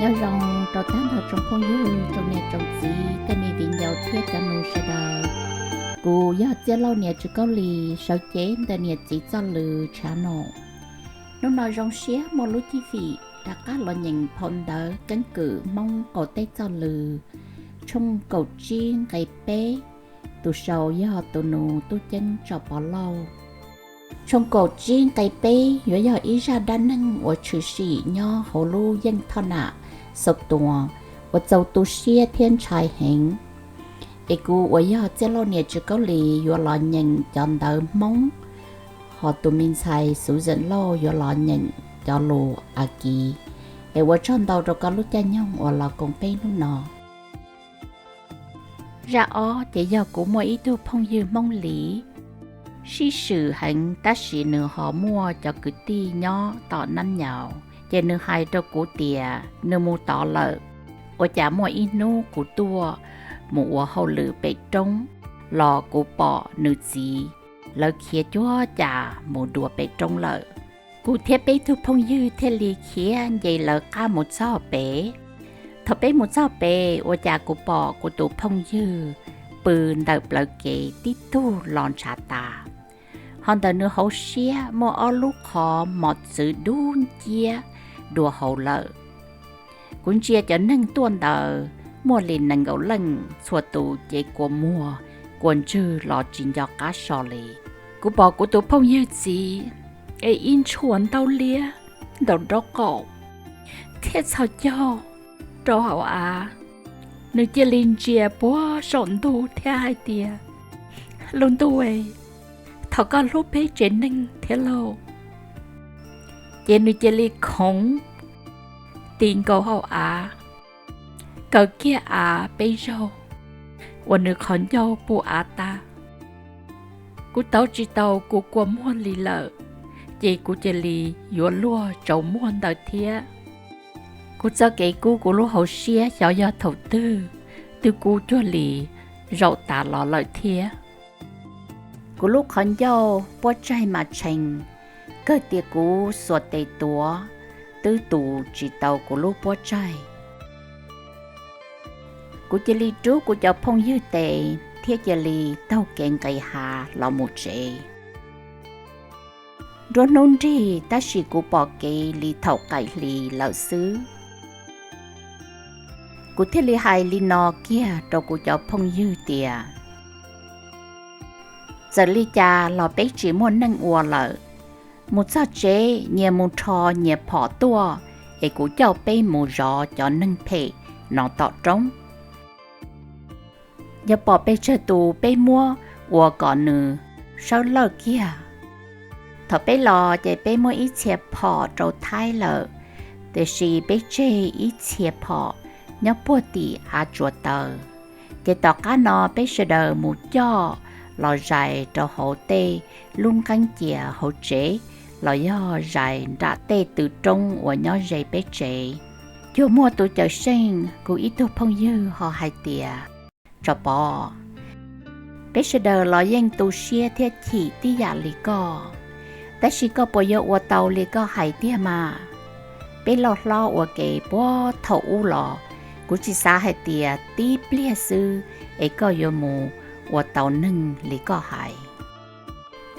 nhớ rằng trò tán ở trong phong dư trong nhà trong gì cái này vì nhau thiết cho nô sẽ đời cụ do chế lâu nhà chỉ có lì sao chế để nhà chỉ cho lừ trả nổ nó nói rong xé một lúc chi phí đã các lo nhìn phong đỡ cánh cử mong cổ tết cho lừ trong cầu chiên cây bé tụ sầu do tụ nụ tụ chân cho bỏ lâu trong cổ chiên cây bé do do ý ra đa năng của chữ sĩ nho hồ lu dân thọ nạ sập tùa của dầu tụ xia thiên trai hình ê cụ của do chế lo nhà chỉ có lì do lo nhìn chọn đỡ mong họ tụ mình xài sử dụng lo do lo nhìn cho lù à kỳ ê của trong đầu rồi có lúc cha nhau hoặc là cùng bé lúc nọ ra ó để do của mỗi ý đồ phong dư mong lý sĩ sử hành ta sĩ nửa họ mua cho cứ ti nhỏ tỏ năm nhào để nửa hai đồ của tìa nửa mua tỏ lợ ở chả mỗi ý nô của tua mùa hậu lử bệ trống lò của bỏ nửa gì lỡ khía chúa chả mùa đùa bệ trống lợ cụ thiết bế thu phong dư thế lì khía dây lỡ ca một sao bế thật bế một sao bế ở chả của bỏ của tụ phong dư bự đợp lỡ kê tí tu lòn trả tà hòn tờ nửa hậu xía mô ở lúc khó một sự đun chia đùa hậu lợ cũng chia cho nâng tuôn tờ mua lên nâng gấu lần xua tụ chế của mùa quần chư lọ chính do cá sò lì cụ bỏ của tụ phong dư gì ê in chuồn tao lia đầu đó cổ thiết sao cho trò hậu à nữ chia linh chia bố sọn tu theo hai tia luôn tu ấy thọ có lúc bế trên nâng thế lâu chế nữ chia ly khống tiền cầu hậu à cờ kia à bế râu và nữ khẩn dâu bù à ta cú tàu chỉ tàu cú qua muôn lì lợ chị cú chơi lì dùa lúa trầu muôn đời thía cú cho cái cú lúa hậu xía cho do thầu tư từ cú cho lì rậu tả lọ lợi thía cú lúc khẩn dâu bó trai mà chành cơ tiệc cú suột tề túa tư tù chỉ tàu cú lúc bó trai cú chơi lì chú cú cho phong dư tề thiết chơi lì tàu kẹn cây hà lọ một chế rồi nôn đi ta chỉ cú bỏ cái lì thầu cải lì lợn xứ cú thiết lì hai lì nọ kia rồi cú cho phong dư tìa giờ lì cha lò bé chỉ muốn nâng ua lợ một sao chế nhẹ một trò nhẹ bỏ tua để cú cho bé một gió cho nâng phê nó tọt trống giờ bỏ bé chơi tù bé mua ua còn nữ sao lợ kia thọ bé lò để bé mua ít chia bỏ trâu thái lợ để xì bé chê ít chia bỏ nhóc bùa tì à chuột tờ để tỏ cá nó bé sẽ đờ một cho lò dài trâu hậu tê luôn canh chìa hậu chế lò do dài đã tê từ trong và nhỏ dày bé chế chưa mua tụi chợ sinh cụ ít tụi phong dư họ hai tìa cho bò bé sẽ đờ lò danh tụ xia thiết chỉ tí giả lý co ta chỉ có bao nhiêu ô tàu li có hải tiệt mà bé lo ô cái bó thầu u lò cũng chỉ xa hải tiệt tí bia sư ấy có yêu mù ô tàu nâng li có hải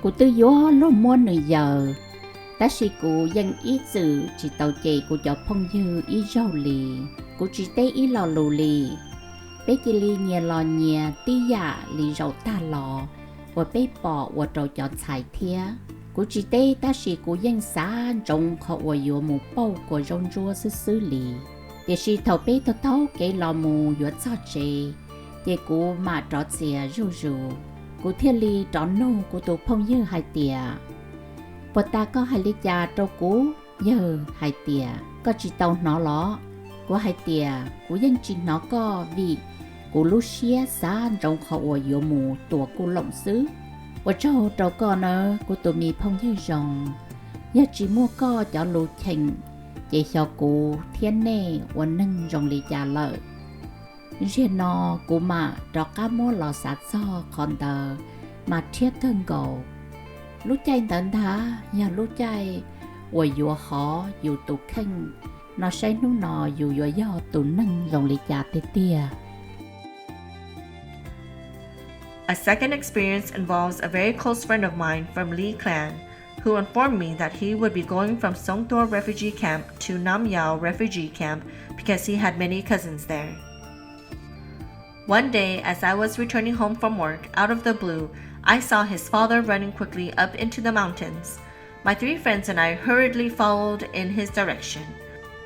cụ tư gió lúc mua nửa giờ ta chỉ cụ dân ít sự chỉ tàu chạy cụ cho phong dư ít rau lì cụ chỉ té ít lò lù lì bé chỉ li nhẹ lò nhẹ tí giả lì rau ta lò và bé bỏ và trâu chọn xài thía cú chỉ tê ta chỉ cú dân xã trong họ ở giữa một bao của rong rùa xử lý để chỉ thầu bé thâu cái lò mù giữa sao chế để cú mà trọ xìa rù cú thiên lý trọ nô cú tụ phong dư hai tìa bữa ta có hai lý cha trâu cú giờ hai tìa có chỉ tàu nó ló của hai tìa cú dân chỉ nó có vì cú lúc xía xã trong họ ở giữa mù tổ cú lộng xứ và trâu con nữa của tụi mình phong như rồng giờ chỉ mua co cho lù thành chỉ cho cụ thiên nè và nâng rồng lì trà lợi riêng nó cụ mà trò cá mua lò sát so còn tờ mà thiết thân cầu lúc chạy tận thá nhà lúc chạy và dù khó dù tụ khanh nó sẽ nụ nọ dù do tụ nâng lòng lý trả tê tia. A second experience involves a very close friend of mine from Lee clan, who informed me that he would be going from Songtor refugee camp to Nam Yao refugee camp because he had many cousins there. One day, as I was returning home from work, out of the blue, I saw his father running quickly up into the mountains. My 3 friends and I hurriedly followed in his direction.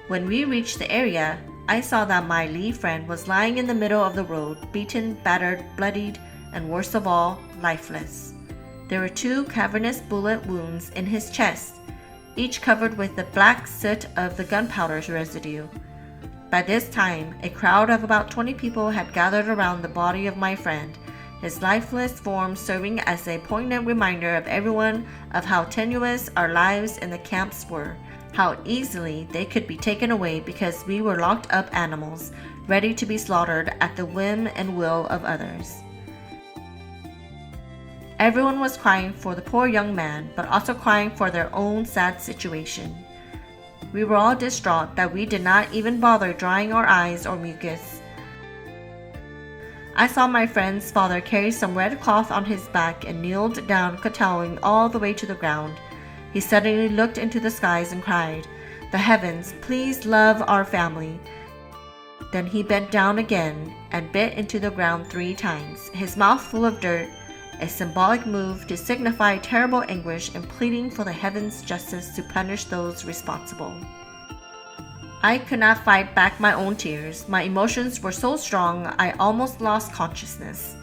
When we reached the area, I saw that my Lee friend was lying in the middle of the road, beaten, battered, bloodied, and worst of all, lifeless. There were 2 cavernous bullet wounds in his chest, each covered with the black soot of the gunpowder residue. By this time, a crowd of about 20 people had gathered around the body of my friend, his lifeless form serving as a poignant reminder of everyone of how tenuous our lives in the camps were, how easily they could be taken away because we were locked up animals, ready to be slaughtered at the whim and will of others. Everyone was crying for the poor young man, but also crying for their own sad situation. We were all distraught that we did not even bother drying our eyes or mucus. I saw my friend's father carry some red cloth on his back and kneeled down, kowtowing all the way to the ground. He suddenly looked into the skies and cried, "The heavens, please love our family." Then he bent down again and bit into the ground 3 times, his mouth full of dirt, a symbolic move to signify terrible anguish and pleading for the heavens' justice to punish those responsible. I could not fight back my own tears. My emotions were so strong I almost lost consciousness.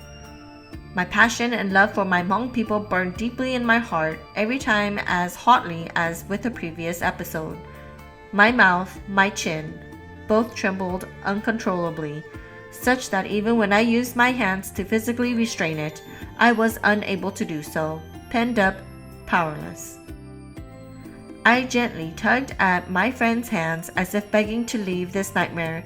My passion and love for my Hmong people burned deeply in my heart, every time as hotly as with the previous episode. My mouth, my chin, both trembled uncontrollably, such that even when I used my hands to physically restrain it, I was unable to do so, penned up, powerless. I gently tugged at my friend's hands as if begging to leave this nightmare.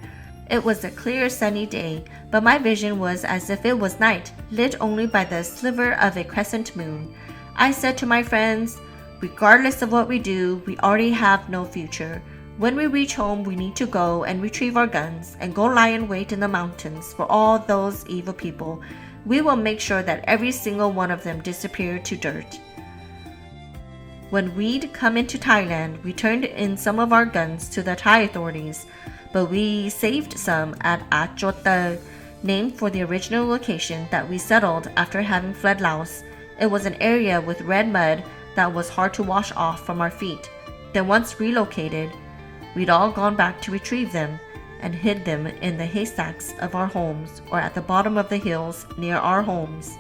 It was a clear sunny day, but my vision was as if it was night, lit only by the sliver of a crescent moon. I said to my friends, "Regardless of what we do, we already have no future. When we reach home, we need to go and retrieve our guns and go lie in wait in the mountains for all those evil people. We will make sure that every single one of them disappear to dirt." When we'd come into Thailand, we turned in some of our guns to the Thai authorities, but we saved some at Txoj, named for the original location that we settled after having fled Laos. It was an area with red mud that was hard to wash off from our feet. Then once relocated, we'd all gone back to retrieve them and hid them in the haystacks of our homes or at the bottom of the hills near our homes.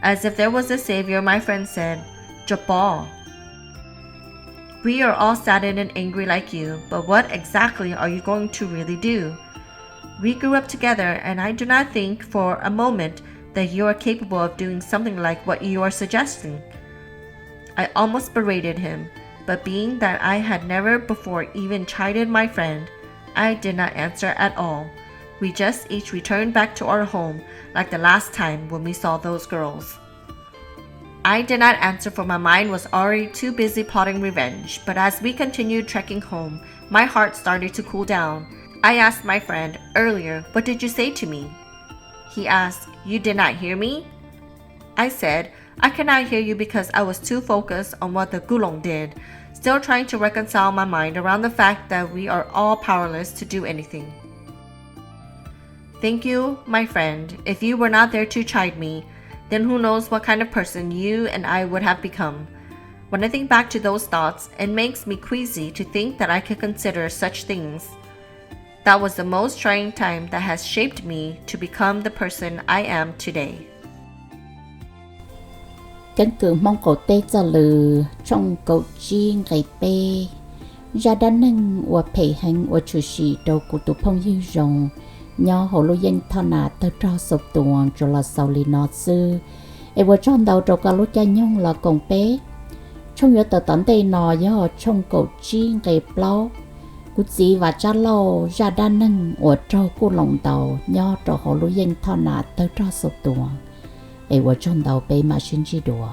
As if there was a savior, my friend said, "Jabal. We are all saddened and angry like you, but what exactly are you going to really do? We grew up together, and I do not think for a moment that you are capable of doing something like what you are suggesting." I almost berated him, but being that I had never before even chided my friend, I did not answer at all. We just each returned back to our home like the last time when we saw those girls. I did not answer, for my mind was already too busy plotting revenge, but as we continued trekking home, my heart started to cool down. I asked my friend earlier, "What did you say to me?" He asked, "You did not hear me?" I said, "I cannot hear you because I was too focused on what the Gulong did, still trying to reconcile my mind around the fact that we are all powerless to do anything." Thank you, my friend. If you were not there to chide me, then who knows what kind of person you and I would have become. When I think back to those thoughts, it makes me queasy to think that I could consider such things. That was the most trying time that has shaped me to become the person I am today. Chân cử mong cổ tê cho lừ trong cổ chi ngày bê. Gia đa nâng và phê hành và chủ sĩ đầu của tụ phong yêu rộng. Nhỏ hồ lô dân thọ nà tơ trò sụp tuồng cho là sau lì nọ sư. Ê vô tròn đầu trò cả lô cha nhông là cổng bê. Trong nhớ tờ tấn tê nọ do trong cổ chi ngày blau. Cú chí và cha lô gia đa nâng và trò cô lòng đầu nhỏ trò hồ lô dân thọ nà tơ trò sụp tuồng. Ê vô tròn đầu bê mà xin chi đùa.